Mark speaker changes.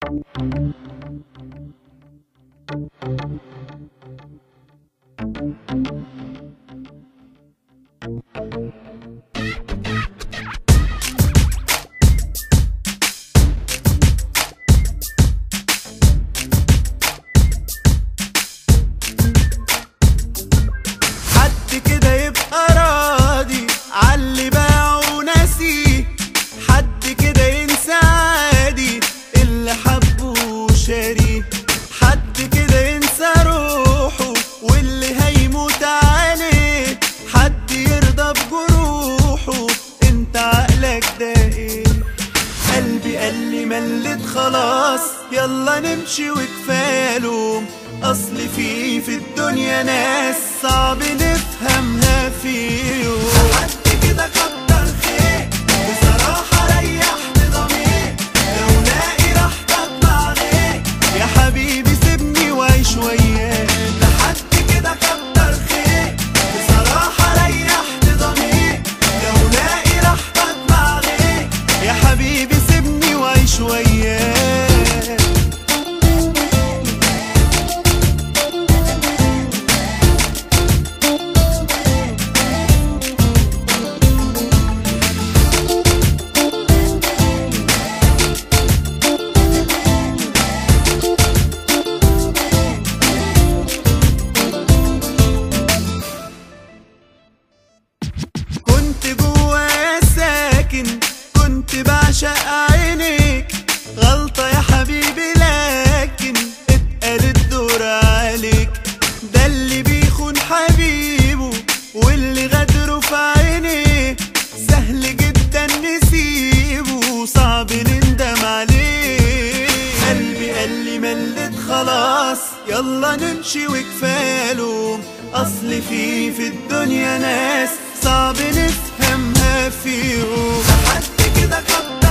Speaker 1: حد كده يبقى راضي عاللي باعه وناسيه، حد كده ينسى عادي اللي حبه وشاريه، حد كده ينسى روحه واللي هيموت عليه، حد يرضى بجروحه. انت عقلك ده ايه؟ قلبي قالي ملت خلاص يلا نمشي وكفاية لوم، اصل في الدنيا ناس صعب نفهمها في يوم. حد كده كتر خير بصراحة ريحت ضمير، لو لاقي راحتك بعدين يا حبيبي سيبني وعيش وياك. حد كده كتر خير بصراحة ريحت ضمير، لو لاقي راحتك بعدين يا حبيبي سيبني وعيش وياك. كنت جوايا ساكن كنت بعشق عينيك، غلطة يا حبيبي لكن اتقل الدور عليك. ده اللي بيخون حبيبه واللي غدره في عينيه سهل جدا نسيبه، صعب نندم عليه. قلبي قالي ملت خلاص يلا نمشي وكفاية لوم، اصل في الدنيا ناس صعب نفهمها في يوم. حد كده كتر